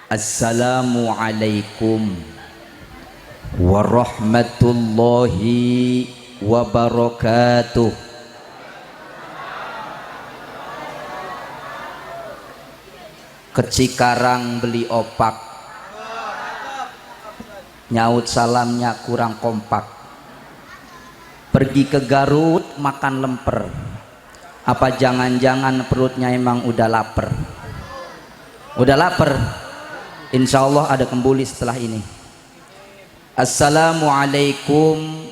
Assalamualaikum warahmatullahi wabarakatuh. Ke Cikarang beli opak, nyaut salamnya kurang kompak. Pergi ke Garut makan lemper, apa jangan-jangan perutnya emang udah lapar? Udah lapar? Insya Allah ada kembuli setelah ini. Assalamualaikum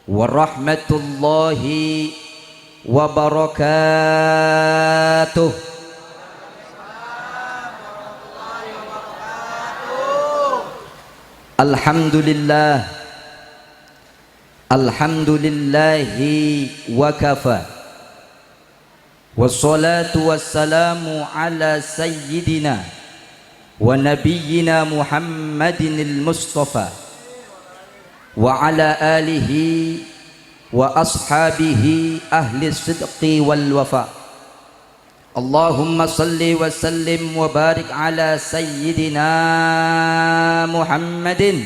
warahmatullahi wabarakatuh. Alhamdulillah, alhamdulillahi wa kafa, wassalatu wassalamu ala sayyidina wa nabiyyina Muhammadin al-Mustafa wa ala alihi wa ashabihi ahli sidqi wal wafa. Allahumma salli wa sallim wa barik ala sayyidina Muhammadin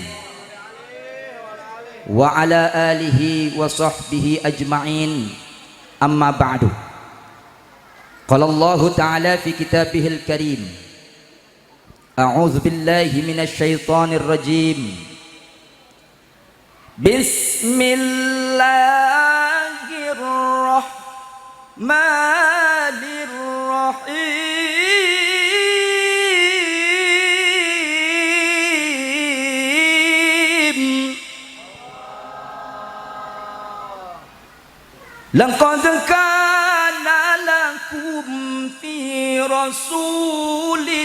wa ala alihi wa sahbihi ajma'in. Amma ba'du. Qala Allah ta'ala fi kitabihil karim, a'udzu billahi minasy syaithanir rajim. Bismillahirrahmanirrahim. Laqad kana lakum fi rasulillahi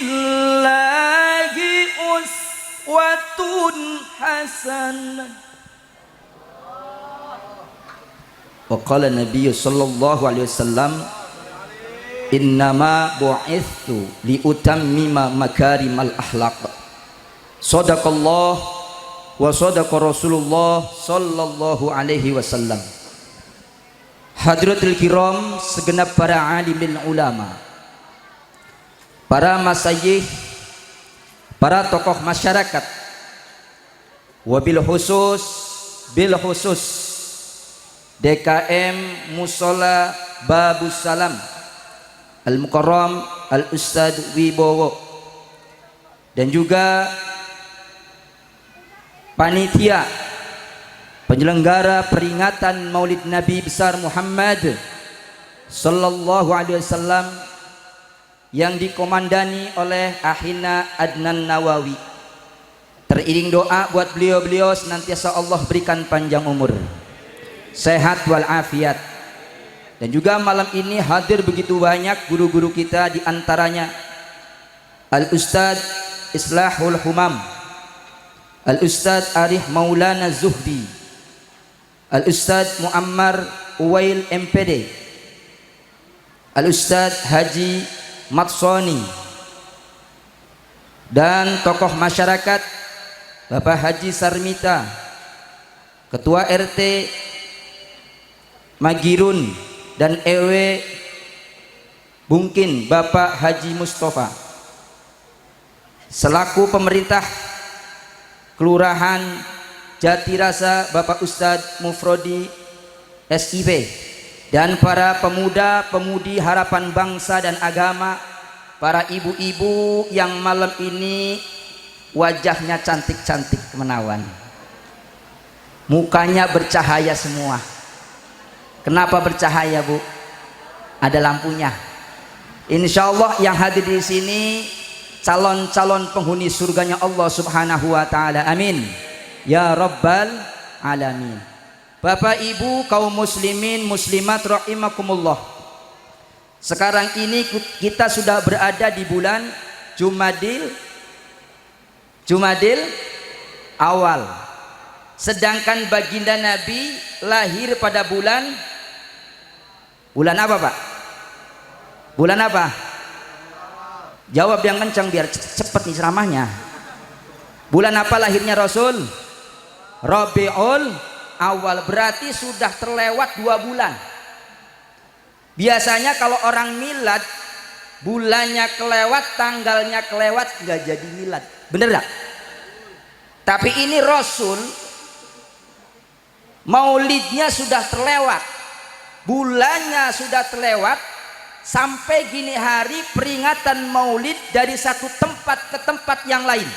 uswatun hasanah. Wa qala Nabi sallallahu alaihi wasallam, innama bu'ithu li utammima makarimal akhlaq. Shadaqallah wa shadaqa Rasulullah sallallahu alaihi wasallam. Hadratul kiram, segenap para alimil ulama, para masyayikh, para tokoh masyarakat, wabil khusus DKM Musola Babus Salam Al-Mukarram Al-Ustad Wibowo, dan juga panitia penyelenggara peringatan Maulid Nabi besar Muhammad sallallahu alaihi wasallam yang dikomandani oleh Ahina Adnan Nawawi. Teriring doa buat beliau-beliau senantiasa Allah berikan panjang umur, sehat walafiat. Dan juga malam ini hadir begitu banyak guru-guru kita, di antaranya Al-Ustad Islahul Humam, Al-Ustad Arif Maulana Zuhdi, Al-Ustad Muammar Uwail MPD, Al-Ustad Haji Matsoni, dan tokoh masyarakat Bapak Haji Sarmita, Ketua RT Magirun dan EW Bungkin Bapak Haji Mustafa, selaku pemerintah Kelurahan Jatirasa Bapak Ustadz Mufrodi SIP, dan para pemuda-pemudi harapan bangsa dan agama, para ibu-ibu yang malam ini wajahnya cantik-cantik menawan, mukanya bercahaya semua. Kenapa bercahaya, Bu? Ada lampunya. Insya Allah yang hadir di sini calon-calon penghuni surganya Allah Subhanahu wa Ta'ala. Amin ya Rabbal Alamin. Bapak Ibu kaum muslimin muslimat rahimakumullah, sekarang ini kita sudah berada di bulan Jumadil awal, sedangkan baginda Nabi lahir pada bulan apa, Pak? Bulan apa? Jawab yang kencang biar cepet nih ceramahnya. Bulan apa lahirnya Rasul? Rabiul Awal, berarti sudah terlewat 2 bulan. Biasanya kalau orang milad bulannya kelewat, tanggalnya kelewat, nggak jadi milad. Bener gak? Tapi ini Rasul maulidnya sudah terlewat, bulannya sudah terlewat, sampai gini hari peringatan maulid dari satu tempat ke tempat yang lain,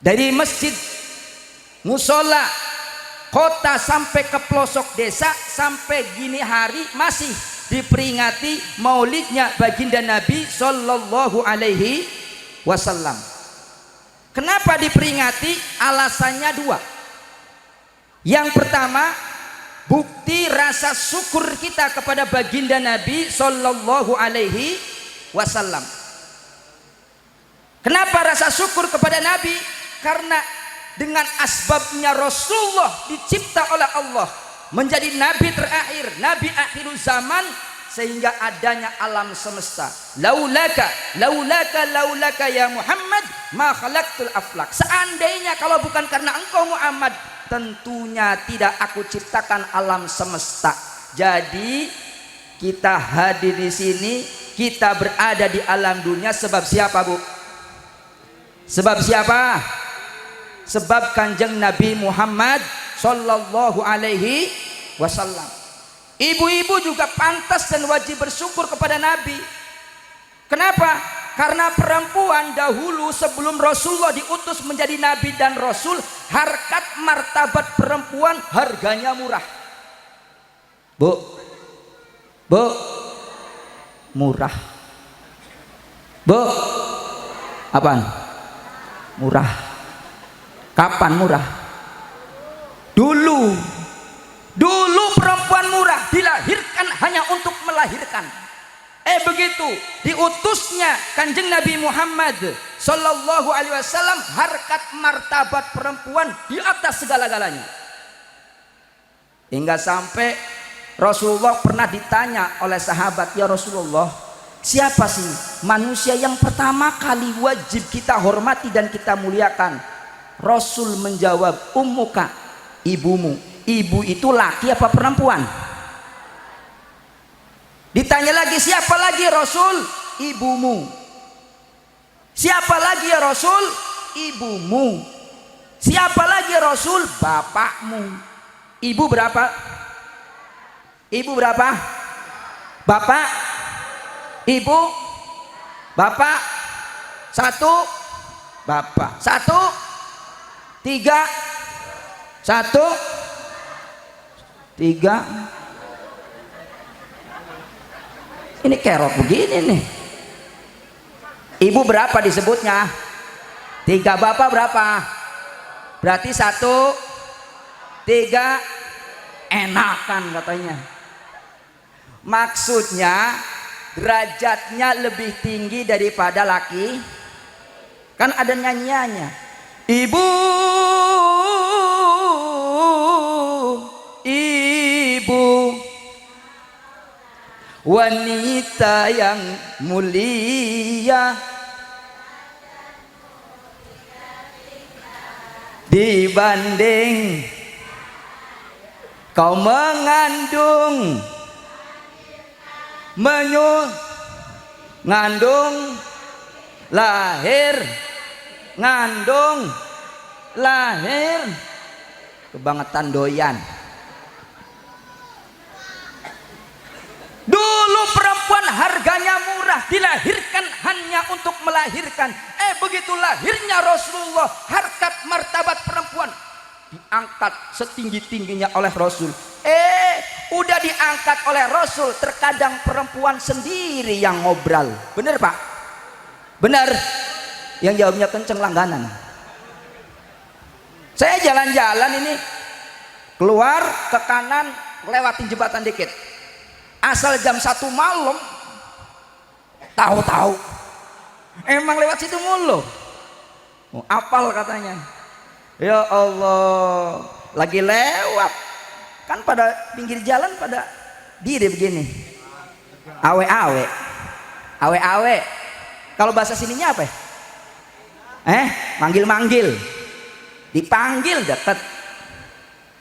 dari masjid, musola, kota sampai ke pelosok desa, sampai gini hari masih diperingati maulidnya baginda Nabi Sallallahu Alaihi Wasallam. Kenapa diperingati? Alasannya dua. Yang pertama, bukti rasa syukur kita kepada baginda Nabi Sallallahu Alaihi Wasallam. Kenapa rasa syukur kepada Nabi? Karena dengan asbabnya Rasulullah dicipta oleh Allah menjadi Nabi terakhir, Nabi akhir zaman, sehingga adanya alam semesta. Laulaka ya Muhammad ma khalaqtul aflak. Seandainya kalau bukan karena engkau Muhammad, tentunya tidak aku ciptakan alam semesta. Jadi kita hadir di sini, kita berada di alam dunia sebab siapa, Bu? Sebab siapa? Sebab Kanjeng Nabi Muhammad Sallallahu Alaihi Wasallam. Ibu-ibu juga pantas dan wajib bersyukur kepada Nabi. Kenapa? Karena perempuan dahulu sebelum Rasulullah diutus menjadi Nabi dan Rasul, harkat martabat perempuan harganya murah. Bu, murah. Bu, apaan? Murah. Kapan murah? Dulu perempuan murah, dilahirkan hanya untuk melahirkan. Begitu diutusnya Kanjeng Nabi Muhammad Sallallahu Alaihi Wasallam, harkat martabat perempuan di atas segala-galanya. Hingga sampai Rasulullah pernah ditanya oleh sahabat, ya Rasulullah, siapa sih manusia yang pertama kali wajib kita hormati dan kita muliakan? Rasul menjawab, ummuka, ibumu. Ibu itu laki apa perempuan? Ditanya lagi, siapa lagi Rasul? Ibumu. Siapa lagi ya Rasul? Ibumu. Siapa lagi ya Rasul? Bapakmu. Ibu berapa? Ibu berapa? Bapak? Ibu? Bapak? Satu? Bapak? Satu? Tiga? Satu? Tiga? Ini kerok begini nih. Ibu berapa disebutnya? Tiga. Bapak berapa? Berarti satu, tiga, enakan katanya. Maksudnya derajatnya lebih tinggi daripada laki. Kan ada nyanyiannya, ibu, wanita yang mulia, dibanding kau mengandung, ngandung, lahir, ngandung, lahir, kebangetan doyan. Dulu perempuan harganya murah, dilahirkan hanya untuk melahirkan. Begitu lahirnya Rasulullah, harkat martabat perempuan diangkat setinggi-tingginya oleh Rasul. Udah diangkat oleh Rasul, terkadang perempuan sendiri yang ngobrol. Bener Pak? Bener? Yang jawabnya kenceng langganan. Saya jalan-jalan ini, keluar ke kanan, lewatin jembatan dikit. Asal jam 1 malam, tahu-tahu emang lewat situ mulu. Apal katanya. Ya Allah, lagi lewat kan pada pinggir jalan pada diri begini, awe-awe, awe-awe. Kalau bahasa sininya apa? Manggil-manggil, dipanggil deket,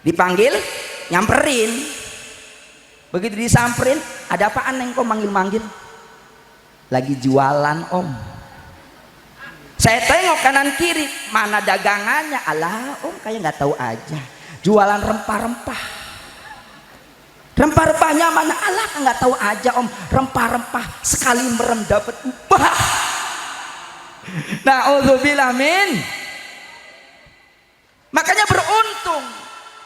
dipanggil nyamperin. Begitu disamperin, ada apaan neng kok manggil-manggil? Lagi jualan om. Saya tengok kanan kiri, mana dagangannya? Alah om kayak nggak tahu aja. Jualan rempah-rempah. Rempah-rempahnya mana? Alah nggak tahu aja om. Rempah-rempah sekali merem dapat upah. Na'udzubillah min. Makanya beruntung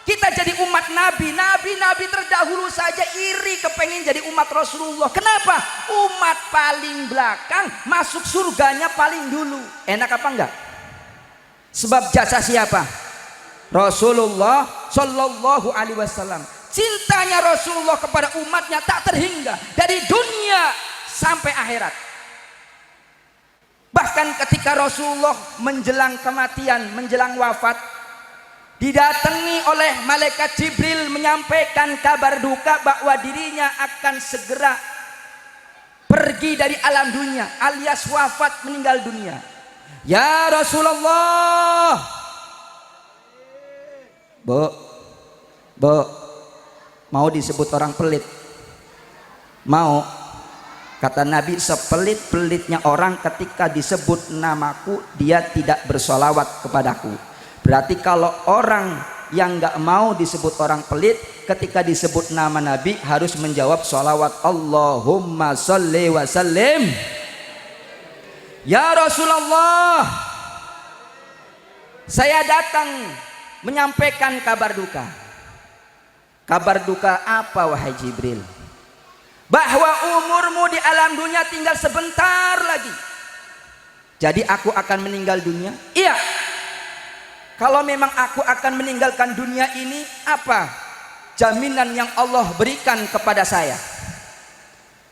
kita jadi umat Nabi. Nabi terdahulu saja iri kepengen jadi umat Rasulullah. Kenapa? Umat paling belakang masuk surganya paling dulu. Enak apa enggak? Sebab jasa siapa? Rasulullah Shallallahu Alaihi Wasallam. Cintanya Rasulullah kepada umatnya tak terhingga dari dunia sampai akhirat. Bahkan ketika Rasulullah menjelang kematian, menjelang wafat, didatangi oleh malaikat Jibril menyampaikan kabar duka bahwa dirinya akan segera pergi dari alam dunia, alias wafat, meninggal dunia. Ya Rasulullah, Bu, mau disebut orang pelit? Mau? Kata Nabi, sepelit-pelitnya orang ketika disebut namaku dia tidak bersolawat kepadaku. Berarti kalau orang yang nggak mau disebut orang pelit, ketika disebut nama Nabi harus menjawab sholawat Allahumma sholli wa sallim. Ya Rasulullah, saya datang menyampaikan kabar duka. Kabar duka apa wahai Jibril? Bahwa umurmu di alam dunia tinggal sebentar lagi. Jadi aku akan meninggal dunia? Iya. Kalau memang aku akan meninggalkan dunia ini, apa jaminan yang Allah berikan kepada saya?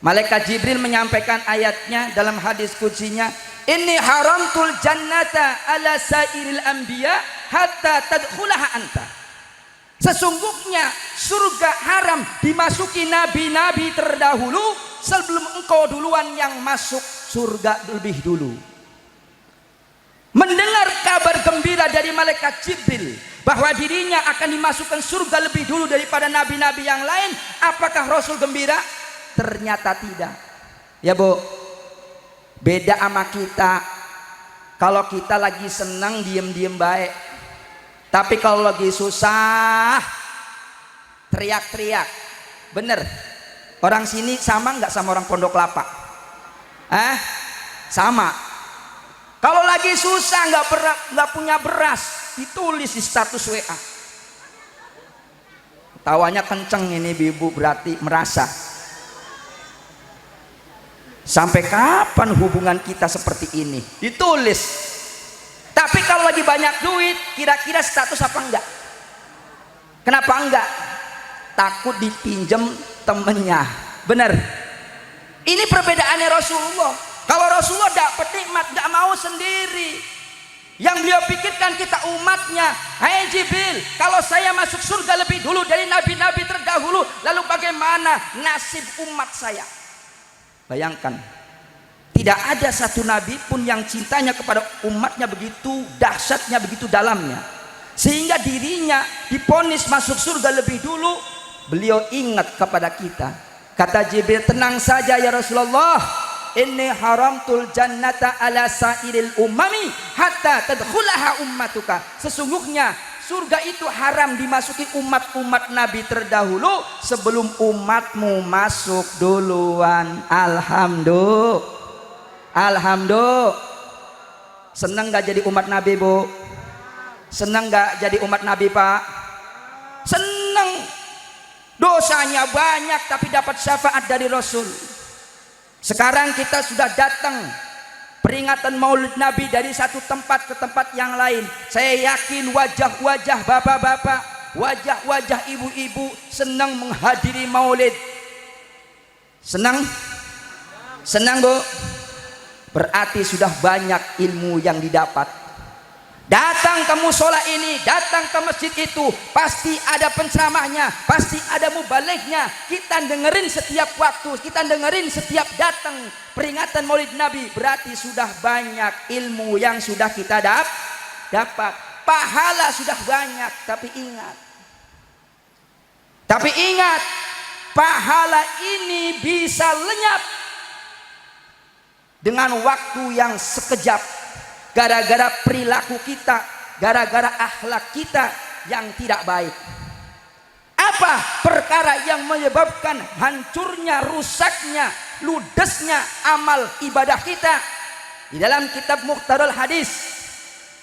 Malaikat Jibril menyampaikan ayatnya dalam hadis qudsinya, inni haramtul jannata ala sairil anbiya hatta tadkhulaha anta. Sesungguhnya surga haram dimasuki nabi-nabi terdahulu sebelum engkau duluan yang masuk surga lebih dulu. Mendengar kabar gembira dari malaikat Jibril bahwa dirinya akan dimasukkan surga lebih dulu daripada nabi-nabi yang lain, apakah Rasul gembira? Ternyata tidak. Ya Bu, beda sama kita. Kalau kita lagi senang diem-diem baik, tapi kalau lagi susah teriak-teriak. Bener, orang sini sama nggak sama orang Pondok Kelapa? Sama. Kalau lagi susah nggak punya beras, ditulis di status WA. Tawanya kenceng ini ibu, berarti merasa. Sampai kapan hubungan kita seperti ini? Ditulis. Tapi kalau lagi banyak duit, kira-kira status apa enggak? Kenapa enggak? Takut dipinjem temennya. Bener. Ini perbedaannya Rasulullah. Kalau Rasulullah dapat nikmat gak mau sendiri. Yang beliau pikirkan kita umatnya. Hai Jibril, kalau saya masuk surga lebih dulu dari nabi-nabi terdahulu, lalu bagaimana nasib umat saya? Bayangkan, tidak ada satu nabi pun yang cintanya kepada umatnya begitu dahsyatnya, begitu dalamnya, sehingga dirinya diponis masuk surga lebih dulu. Beliau ingat kepada kita. Kata Jibril, tenang saja ya Rasulullah, inni haramtul jannata ala sairil umami hatta tadkhulaha ummatuka. Sesungguhnya surga itu haram dimasuki umat-umat nabi terdahulu sebelum umatmu masuk duluan. Alhamdulillah. Alhamdulillah. Senang gak jadi umat nabi Bu? Senang gak jadi umat nabi Pak? Senang. Dosanya banyak tapi dapat syafaat dari Rasul. Sekarang kita sudah datang peringatan Maulid Nabi dari satu tempat ke tempat yang lain. Saya yakin wajah-wajah bapak-bapak, wajah-wajah ibu-ibu senang menghadiri Maulid. Senang? Senang Bu? Berarti sudah banyak ilmu yang didapat. Datang ke musola ini, datang ke masjid itu, pasti ada penceramahnya, pasti ada mubalighnya. Kita dengerin setiap waktu, kita dengerin setiap datang peringatan Maulid Nabi. Berarti sudah banyak ilmu yang sudah kita dapat. Pahala sudah banyak, tapi ingat, pahala ini bisa lenyap dengan waktu yang sekejap, gara-gara perilaku kita, gara-gara akhlak kita yang tidak baik. Apa perkara yang menyebabkan hancurnya, rusaknya, ludesnya amal ibadah kita? Di dalam kitab Mukhtarul Hadis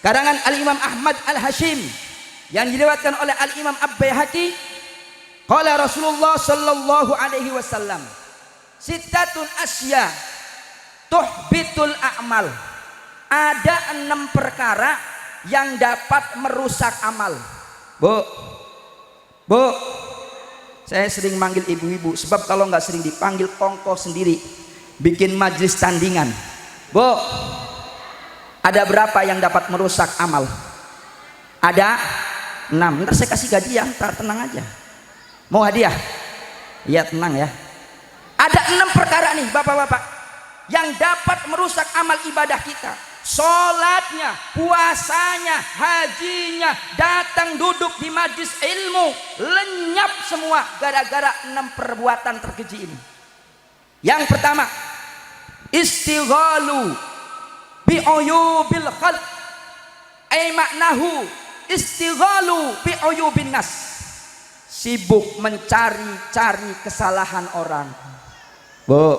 karangan Al-Imam Ahmad Al-Hashim yang diriwayatkan oleh Al-Imam Ab-Baihaqi, qala Rasulullah sallallahu alaihi wasallam, sittatun asya tuhbitul a'mal. Ada 6 perkara yang dapat merusak amal. Bu, saya sering manggil ibu-ibu, sebab kalau nggak sering dipanggil kongko sendiri, bikin majlis tandingan. Bu, ada berapa yang dapat merusak amal? Ada 6. Ntar saya kasih hadiah, ntar tenang aja. Mau hadiah? Iya, tenang ya. Ada 6 perkara nih bapak-bapak yang dapat merusak amal ibadah kita. Sholatnya, puasanya, hajinya, datang duduk di majlis ilmu, lenyap semua gara-gara 6 perbuatan terkeji ini. Yang pertama, istighalu bi uyubil khalq, ay maknahu istighalu bi uyubin nas. Sibuk mencari-cari kesalahan orang. Bu,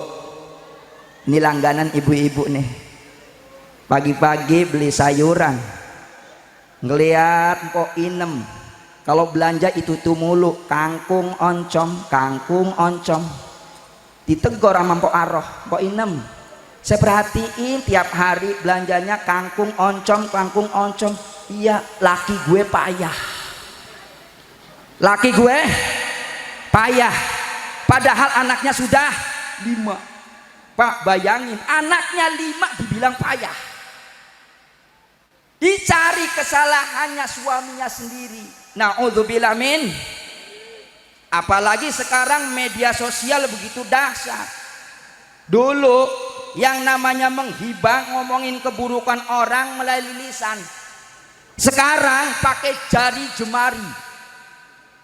ini langganan ibu-ibu nih. Pagi-pagi beli sayuran, ngeliat mpok inem, kalau belanja itu tuh mulu, kangkung oncom, kangkung oncom. Ditegur sama mpok Aroh, mpok inem, saya perhatiin tiap hari belanjanya kangkung oncom, kangkung oncom. Iya, laki gue payah, laki gue payah, padahal anaknya sudah 5. Pak, bayangin anaknya 5 dibilang payah. Dicari kesalahannya suaminya sendiri. Na'udzubillah min. Apalagi sekarang media sosial begitu dahsyat. Dulu yang namanya menghibah, ngomongin keburukan orang melalui lisan. Sekarang pakai jari jemari.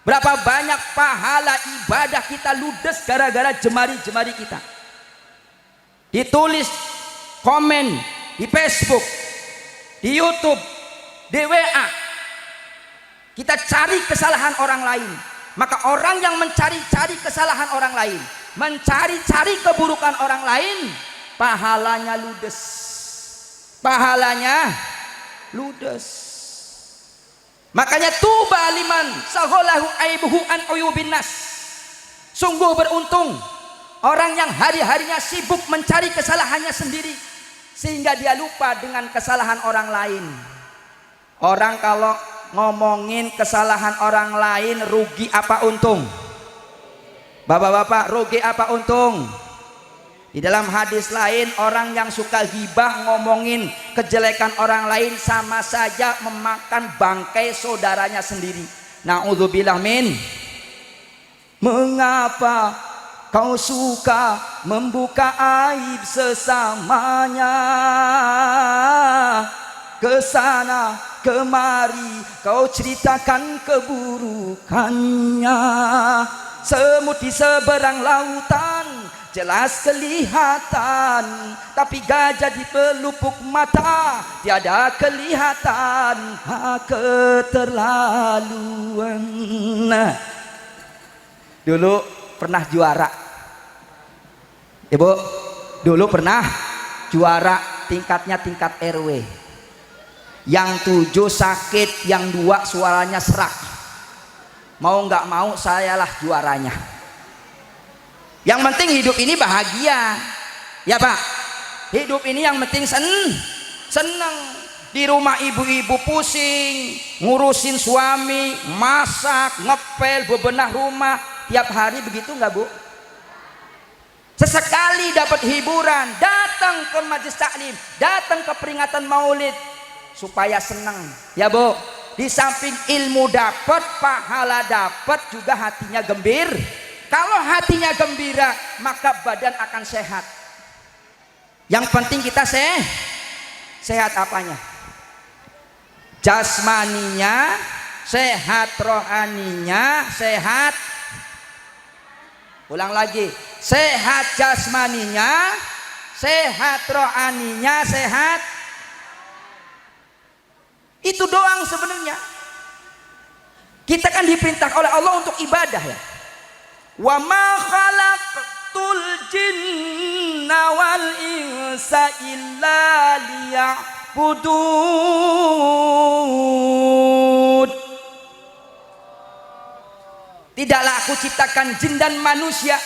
Berapa banyak pahala ibadah kita ludes gara-gara jemari-jemari kita. Ditulis komen di Facebook, di YouTube, di WA. Kita cari kesalahan orang lain. Maka orang yang mencari-cari kesalahan orang lain, mencari-cari keburukan orang lain, pahalanya ludes. Pahalanya ludes. Makanya tuba liman saghalahu aibuhu an uyubin nas. Sungguh beruntung orang yang hari-harinya sibuk mencari kesalahannya sendiri, sehingga dia lupa dengan kesalahan orang lain. Orang kalau ngomongin kesalahan orang lain, rugi apa untung? Bapak-bapak, rugi apa untung? Di dalam hadis lain, orang yang suka ghibah, ngomongin kejelekan orang lain, sama saja memakan bangkai saudaranya sendiri. Na'udzubillah min. Mengapa kau suka membuka aib sesamanya? Kesana kemari kau ceritakan keburukannya. Semut di seberang lautan jelas kelihatan, tapi gajah di pelupuk mata tiada kelihatan keterlaluan. Nah, dulu pernah juara, Ibu, dulu pernah juara tingkatnya tingkat RW. Yang 7 sakit, yang 2 suaranya serak. Mau nggak mau sayalah juaranya. Yang penting hidup ini bahagia, ya Pak. Hidup ini yang penting seneng. Di rumah ibu-ibu pusing, ngurusin suami, masak, ngepel, bebenah rumah, tiap hari begitu nggak Bu? Sesekali dapat hiburan, datang ke majelis taklim, datang ke peringatan maulid, supaya senang, ya Bu. Di samping ilmu dapat, pahala dapat, juga hatinya gembira. Kalau hatinya gembira, maka badan akan sehat. Yang penting kita sehat apanya? Jasmaninya sehat, rohaninya sehat. Ulang lagi, sehat jasmaninya, sehat rohaninya sehat. Itu doang sebenarnya. Kita kan diperintah oleh Allah untuk ibadah ya. Wa ma khalaqtul jinna wal insa illa liya'budun. Tidaklah aku ciptakan jin dan manusia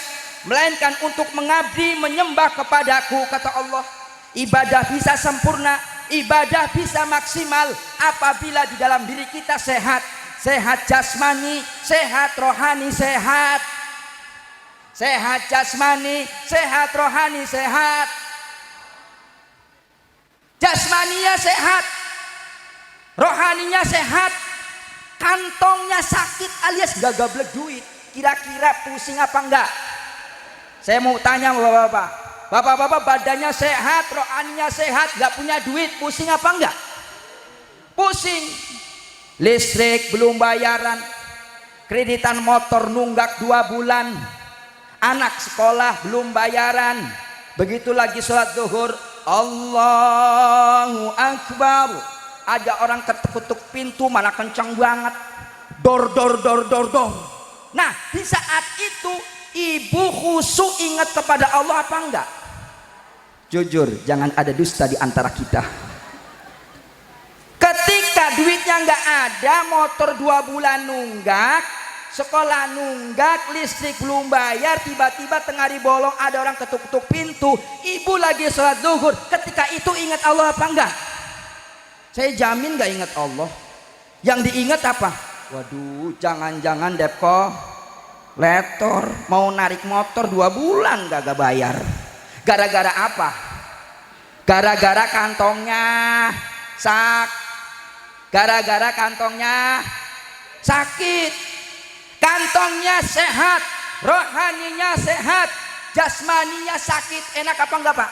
melainkan untuk mengabdi menyembah kepadaku, kata Allah. Ibadah bisa sempurna, ibadah bisa maksimal apabila di dalam diri kita sehat. Sehat jasmani, sehat rohani, sehat. Sehat jasmani, sehat rohani, sehat. Jasmaninya sehat, rohaninya sehat. Kantongnya sakit alias gak gablek duit, kira-kira pusing apa enggak? Saya mau tanya bapak-bapak, bapak-bapak badannya sehat, rohaninya sehat, gak punya duit, pusing apa enggak? Pusing. Listrik belum bayaran, kreditan motor nunggak 2 bulan, anak sekolah belum bayaran. Begitu lagi sholat zuhur, Allahu Akbar, ada orang ketuk-ketuk pintu, mana kencang banget, dor dor dor dor dor. Nah di saat itu ibu khusyuk ingat kepada Allah apa enggak? Jujur, jangan ada dusta di antara kita. Ketika duitnya nggak ada, motor 2 bulan nunggak, sekolah nunggak, listrik belum bayar, tiba-tiba tengah hari bolong ada orang ketuk-ketuk pintu, ibu lagi sholat zuhur, ketika itu ingat Allah apa enggak? Saya jamin nggak ingat Allah. Yang diingat apa? Waduh, jangan-jangan Depko letor mau narik motor 2 bulan gak bayar. Gara-gara apa? Gara-gara kantongnya gara-gara kantongnya sakit. Kantongnya sehat, rohaninya sehat, jasmaninya sakit. Enak apa enggak Pak?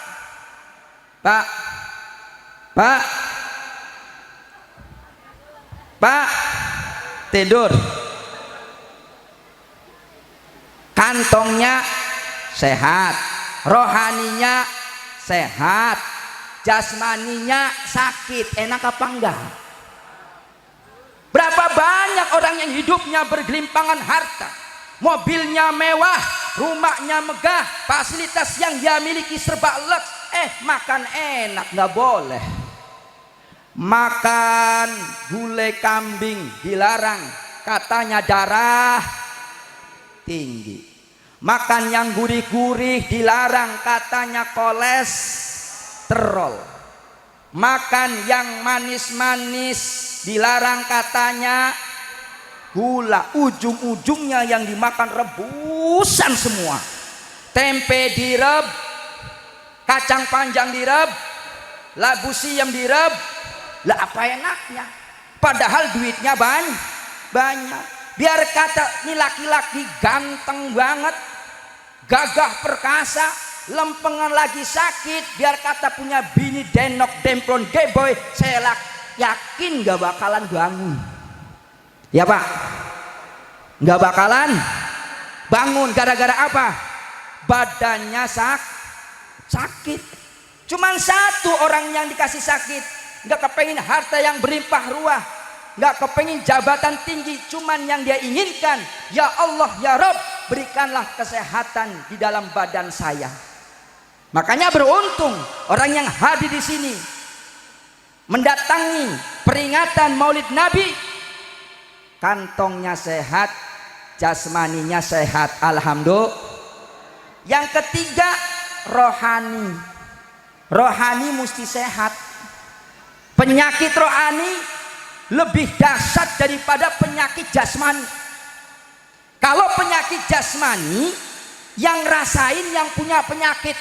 Pak tidur, kantongnya sehat, rohaninya sehat, jasmaninya sakit. Enak apa enggak? Berapa banyak orang yang hidupnya bergelimpangan harta, mobilnya mewah, rumahnya megah, fasilitas yang dia miliki serba leks, makan enak nggak boleh. Makan gulai kambing dilarang, katanya darah tinggi. Makan yang gurih-gurih dilarang, katanya kolesterol. Makan yang manis-manis dilarang, katanya gula. Ujung-ujungnya yang dimakan rebusan semua. Tempe direb, kacang panjang direb, labu siam direb. Lah apa enaknya? Padahal duitnya banyak. Biar kata ini laki-laki ganteng banget, gagah perkasa, lempengan lagi sakit, biar kata punya bini denok demplon geboy, saya yakin gak bakalan bangun. Ya Pak, gak bakalan bangun. Gara-gara apa? Badannya sakit. Cuman satu orang yang dikasih sakit, gak kepengen harta yang berlimpah ruah, gak kepengen jabatan tinggi, cuman yang dia inginkan, ya Allah ya Rabb, berikanlah kesehatan di dalam badan saya. Makanya beruntung orang yang hadir di sini mendatangi peringatan Maulid Nabi, kantongnya sehat, jasmaninya sehat, alhamdulillah. Yang ketiga, rohani. Rohani mesti sehat. Penyakit rohani lebih dahsyat daripada penyakit jasmani. Kalau penyakit jasmani, yang rasain yang punya penyakit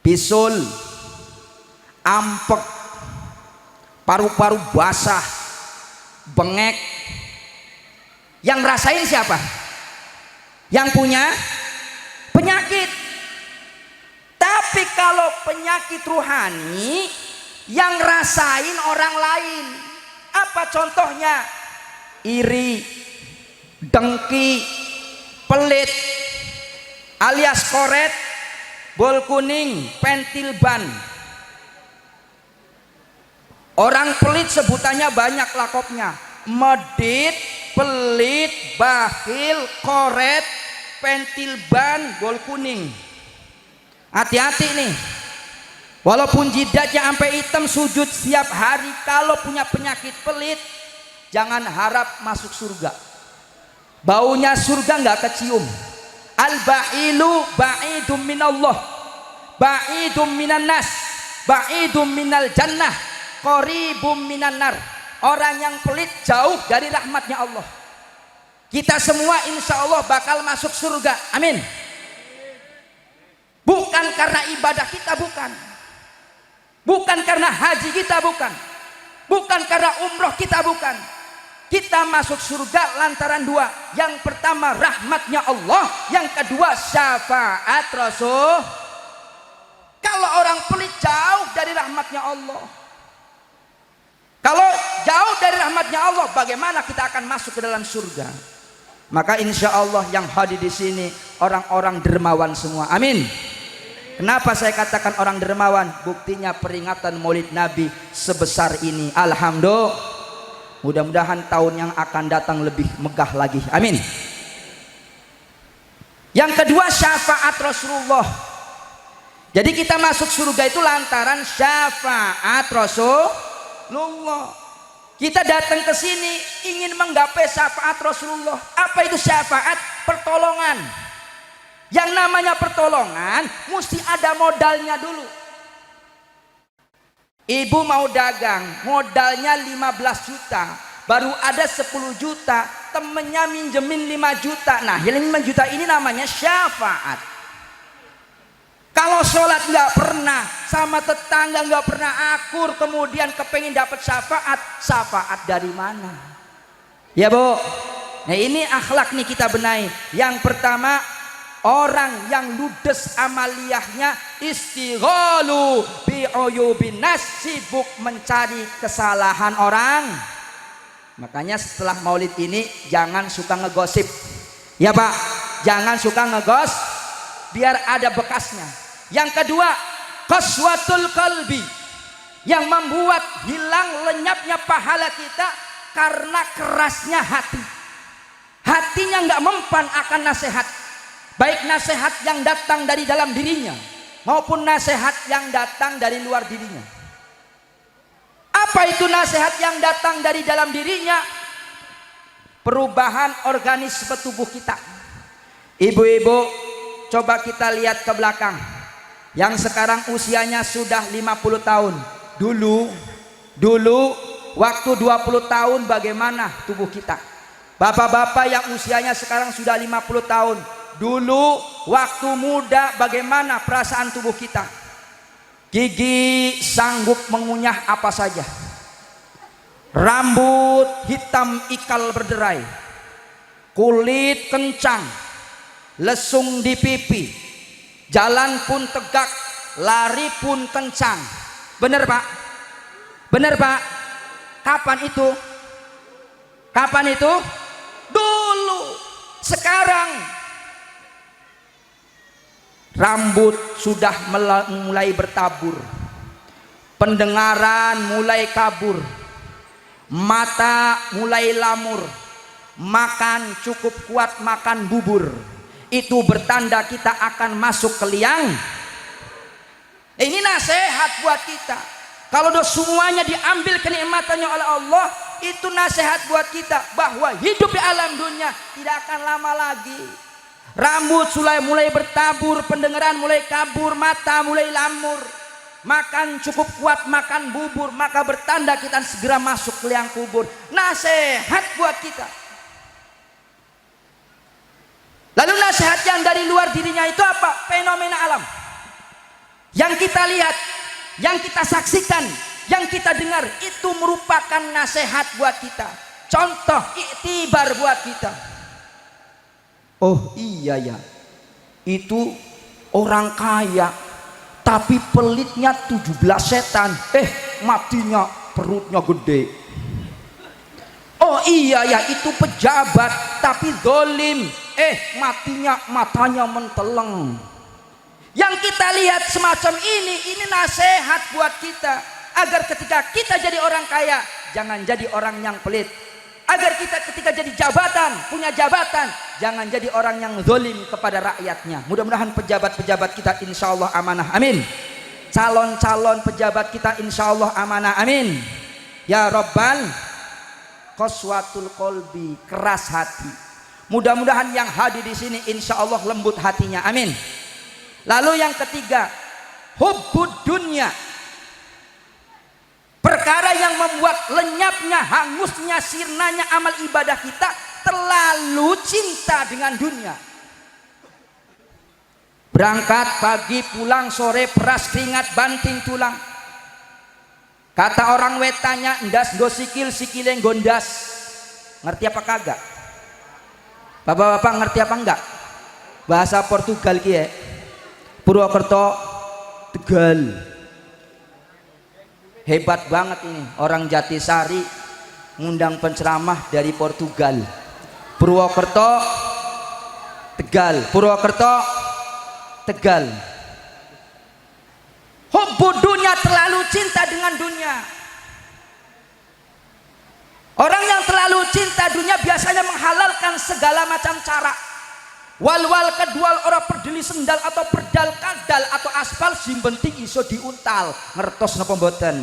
bisul, ampek, paru-paru basah, bengek. Yang rasain siapa? Yang punya penyakit. Tapi kalau penyakit ruhani, yang rasain orang lain. Apa contohnya? Iri, dengki, pelit, alias koret, bol kuning, pentil ban. Orang pelit sebutannya banyak lakopnya. Medit, pelit, bakhil, koret, pentil ban, bol kuning. Hati-hati nih. Walaupun jidatnya sampai hitam sujud setiap hari, kalau punya penyakit pelit, jangan harap masuk surga. Baunya surga nggak kecium. Al-ba'ilu ba'idum minallah, ba'idum minan nas, ba'idum minal jannah, qaribum minan nar. Orang yang pelit jauh dari rahmatnya Allah. Kita semua insya Allah bakal masuk surga, amin. Bukan karena ibadah kita, bukan karena haji kita, bukan karena umroh kita, bukan. Kita masuk surga lantaran dua. Yang pertama rahmatnya Allah, yang kedua syafaat Rasul. Kalau orang pelit jauh dari rahmatnya Allah, kalau jauh dari rahmatnya Allah, bagaimana kita akan masuk ke dalam surga? Maka insya Allah yang hadir di sini orang-orang dermawan semua, amin. Kenapa saya katakan orang dermawan? Buktinya peringatan Maulid Nabi sebesar ini. Alhamdulillah. Mudah-mudahan tahun yang akan datang lebih megah lagi. Amin. Yang kedua syafaat Rasulullah. Jadi kita masuk surga itu lantaran syafaat Rasulullah. Kita datang ke sini ingin menggapai syafaat Rasulullah. Apa itu syafaat? Pertolongan. Yang namanya pertolongan mesti ada modalnya dulu. Ibu mau dagang, modalnya 15 juta, baru ada 10 juta, temennya minjemin 5 juta. Nah, yang 5 juta ini namanya syafaat. Kalau sholat nggak pernah, sama tetangga nggak pernah akur, kemudian kepengen dapat syafaat dari mana? Ya Bu, nah ini akhlak nih kita benahi. Yang pertama, orang yang ludes amaliyahnya istighalu bi'uyubin nas, sibuk mencari kesalahan orang. Makanya setelah maulid ini jangan suka ngegosip. Ya Pak, jangan suka ngegos, biar ada bekasnya. Yang kedua, qaswatul qalbi, yang membuat hilang lenyapnya pahala kita karena kerasnya hati. Hatinya nggak mempan akan nasihat, baik nasihat yang datang dari dalam dirinya maupun nasihat yang datang dari luar dirinya. Apa itu nasihat yang datang dari dalam dirinya? Perubahan organisme tubuh kita. Ibu-ibu, coba kita lihat ke belakang. Yang sekarang usianya sudah 50 tahun. Dulu waktu 20 tahun bagaimana tubuh kita? Bapak-bapak yang usianya sekarang sudah 50 tahun. Dulu waktu muda bagaimana perasaan tubuh kita? Gigi sanggup mengunyah apa saja. Rambut hitam ikal berderai. Kulit kencang. Lesung di pipi. Jalan pun tegak, lari pun kencang. Benar Pak? Benar Pak? Kapan itu? Kapan itu? Dulu. Sekarang rambut sudah mulai bertabur, pendengaran mulai kabur, mata mulai lamur, makan cukup kuat makan bubur. Itu bertanda kita akan masuk ke liang. Ini nasihat buat kita. Kalau semuanya diambil kenikmatannya oleh Allah, itu nasihat buat kita bahwa hidup di alam dunia tidak akan lama lagi. Rambut mulai bertabur, pendengaran mulai kabur, mata mulai lamur, makan cukup kuat makan bubur, maka bertanda kita segera masuk ke liang kubur. Nasihat buat kita. Lalu nasihat yang dari luar dirinya itu apa? Fenomena alam yang kita lihat, yang kita saksikan, yang kita dengar, itu merupakan nasihat buat kita. Contoh iktibar buat kita. Oh iya ya, itu orang kaya tapi pelitnya 17 setan, matinya perutnya gede. Oh iya ya, itu pejabat tapi dolim, matinya matanya menteleng. Yang kita lihat semacam ini nasihat buat kita agar ketika kita jadi orang kaya jangan jadi orang yang pelit. Agar kita ketika jadi punya jabatan, jangan jadi orang yang zalim kepada rakyatnya. Mudah-mudahan pejabat-pejabat kita insya Allah amanah, amin. Calon-calon pejabat kita insya Allah amanah, amin. Ya Rabbal qaswatul qalbi, keras hati. Mudah-mudahan yang hadir di sini insya Allah lembut hatinya, amin. Lalu yang ketiga, hubbud dunya. Perkara yang membuat lenyapnya, hangusnya, sirnanya amal ibadah kita, terlalu cinta dengan dunia. Berangkat pagi, pulang sore, peras keringat, banting tulang. Kata orang wetanya, ndas go sikil, sikile gondas. Ngerti apa kagak? Bapak-bapak ngerti apa enggak? Bahasa Portugal ki ya. Purwokerto, Tegal. Hebat banget ini orang Jatisari ngundang penceramah dari Portugal. Purwokerto, Tegal. Purwokerto, Tegal. Hubbud dunya, terlalu cinta dengan dunia. Orang yang terlalu cinta dunia biasanya menghalalkan segala macam cara. Wal kedual ora peduli sendal atau perdal kadal atau aspal, sing penting iso diuntal. Ngertos napa mboten?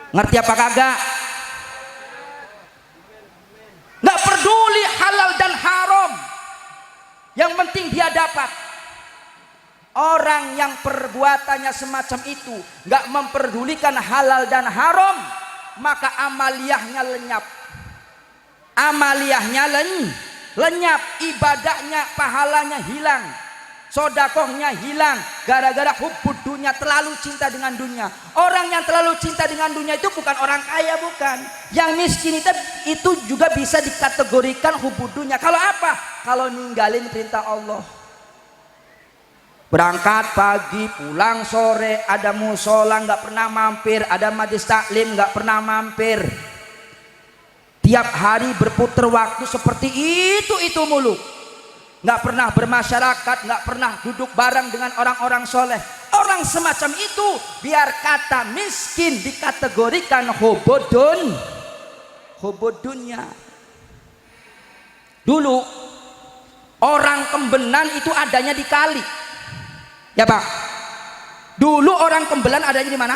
Ngerti apa kagak? Nggak peduli halal dan haram, yang penting dia dapat. Orang yang perbuatannya semacam itu nggak memperdulikan halal dan haram, maka amaliyahnya lenyap. Amaliyahnya lenyap, ibadahnya, pahalanya hilang, sodakohnya hilang, gara-gara hubbud dunya, terlalu cinta dengan dunia. Orang yang terlalu cinta dengan dunia itu bukan orang kaya, bukan. Yang miskin itu juga bisa dikategorikan hubbud dunya. Kalau apa? Kalau ninggalin perintah Allah. Berangkat pagi, pulang sore, ada musola nggak pernah mampir, ada majlis taklim nggak pernah mampir. Tiap hari berputar waktu seperti itu mulu. Nggak pernah bermasyarakat, nggak pernah duduk bareng dengan orang-orang soleh. Orang semacam itu biar kata miskin dikategorikan hubbud dunya. Dulu orang Kembenan itu adanya di kali. Ya Pak. Dulu orang Kembelan adanya di mana?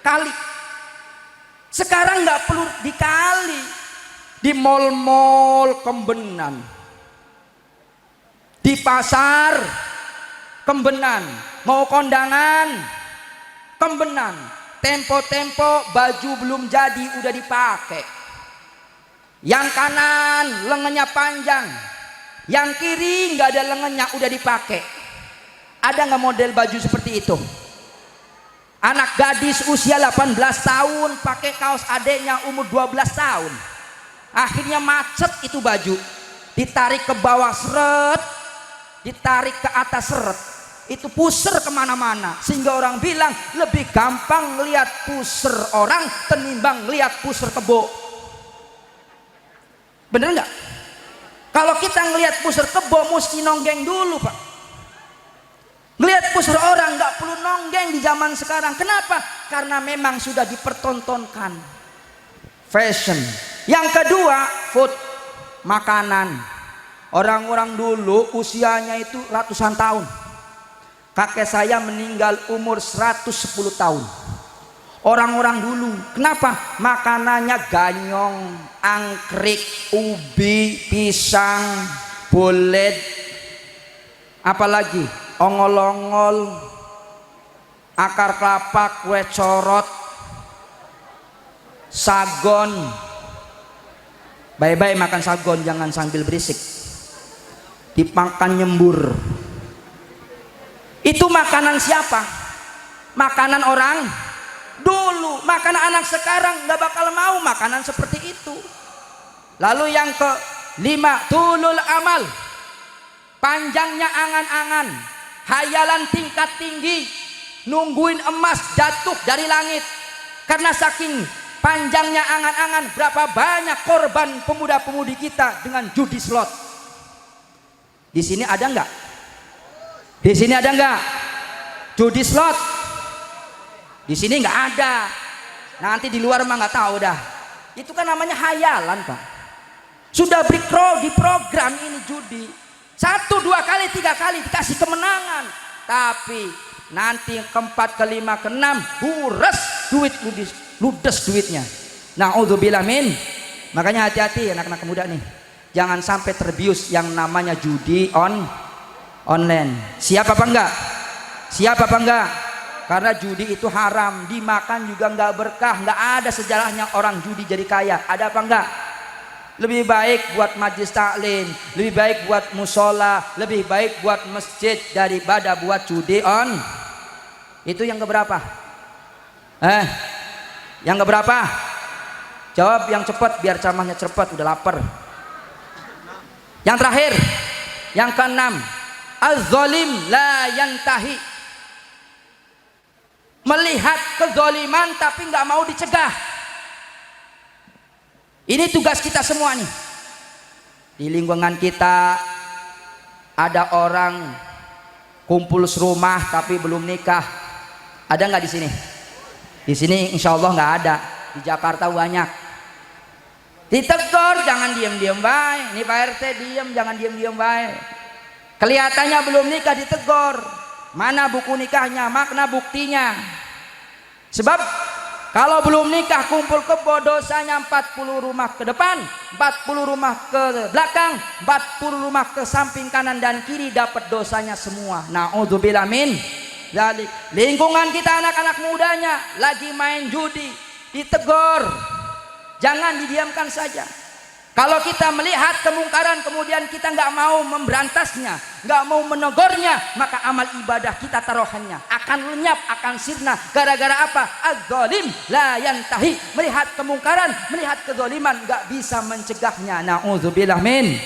Kali. Sekarang nggak perlu dikali, di mall-mall Kembenan, di pasar Kembenan, mau kondangan Kembenan, tempo-tempo baju belum jadi udah dipakai. Yang kanan lengannya panjang, yang kiri nggak ada lengannya udah dipakai. Ada nggak model baju seperti itu? Anak gadis usia 18 tahun pakai kaos adeknya umur 12 tahun. Akhirnya macet itu baju. Ditarik ke bawah seret, ditarik ke atas seret. Itu puser kemana-mana. Sehingga orang bilang lebih gampang ngelihat puser orang tenimbang ngelihat puser kebo. Bener nggak? Kalau kita ngelihat puser kebo mesti nonggeng dulu Pak. Melihat pusar orang nggak perlu nonggeng di zaman sekarang. Kenapa? Karena memang sudah dipertontonkan. Fashion. Yang kedua, food, makanan. Orang-orang dulu usianya itu ratusan tahun. Kakek saya meninggal umur 110 tahun. Orang-orang dulu, kenapa? Makanannya ganyong, angkrik, ubi, pisang, bolet, apalagi ongol-ongol, akar kelapa, kue corot, sagon. Baik-baik makan sagon, jangan sambil berisik. Dimakan nyembur. Itu makanan siapa? Makanan orang dulu. Makanan anak sekarang nggak bakal mau makanan seperti itu. Lalu yang kelima, tulul amal. Panjangnya angan-angan, hayalan tingkat tinggi, nungguin emas jatuh dari langit. Karena saking panjangnya angan-angan, berapa banyak korban pemuda-pemudi kita dengan judi slot. Di sini ada nggak? Di sini ada nggak? Judi slot? Di sini nggak ada. Nanti di luar mah nggak tahu dah. Itu kan namanya hayalan, Pak. Sudah di program ini judi. 1, 2 kali, 3 kali dikasih kemenangan. Tapi nanti keempat, kelima, keenam duit ludes duitnya. Na'udzubillah min. Makanya hati-hati anak-anak muda nih. Jangan sampai terbius yang namanya judi online. Siap apa enggak? Siap apa enggak? Karena judi itu haram, dimakan juga enggak berkah, enggak ada sejarahnya orang judi jadi kaya. Ada apa enggak? Lebih baik buat majlis taklim, lebih baik buat musola, lebih baik buat masjid daripada buat judi Itu yang keberapa? Yang keberapa? Jawab yang cepat biar ceramahnya cepat, udah lapar. Yang terakhir, yang keenam, az-zalim la yantahi. Melihat kezaliman tapi nggak mau dicegah. Ini tugas kita semua nih. Di lingkungan kita ada orang kumpul serumah tapi belum nikah. Ada nggak di sini? Di sini insya Allah nggak ada. Di Jakarta banyak. Ditegur jangan diam-diam baik. Ini Pak RT diam, jangan diam-diam baik. Kelihatannya belum nikah ditegur. Mana buku nikahnya, makna buktinya. Sebab kalau belum nikah kumpul kebo dosanya 40 rumah ke depan, 40 rumah ke belakang, 40 rumah ke samping kanan dan kiri dapat dosanya semua. Na'udzubillah min dzalik. Lingkungan kita anak-anak mudanya lagi main judi, ditegur. Jangan didiamkan saja. Kalau kita melihat kemungkaran kemudian kita nggak mau memberantasnya, nggak mau menegurnya, maka amal ibadah kita taruhannya akan lenyap, akan sirna. Gara-gara apa? Az-zalim la yantahi. Melihat kemungkaran, melihat kezaliman, nggak bisa mencegahnya. Na'udzubillah min.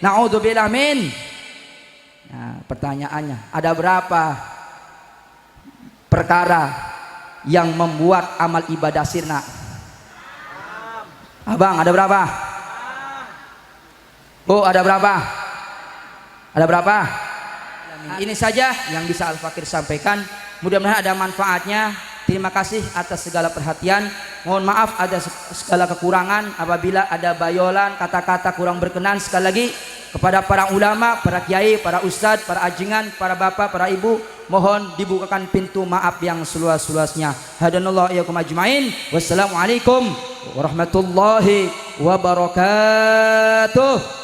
Na'udzubillah min. Nah, pertanyaannya, ada berapa perkara yang membuat amal ibadah sirna? Abang, ada berapa? Bu, ada berapa? Ada berapa? Ini saja yang bisa Al-Fakir sampaikan. Mudah-mudahan ada manfaatnya. Terima kasih atas segala perhatian. Mohon maaf ada segala kekurangan apabila ada bayolan, kata-kata kurang berkenan. Sekali lagi kepada para ulama, para kiai, para ustadz, para ajingan, para bapak, para ibu, mohon dibukakan pintu maaf yang seluas-luasnya. Hadanallahu iyyakum ajmain. Wassalamualaikum warahmatullahi wabarakatuh.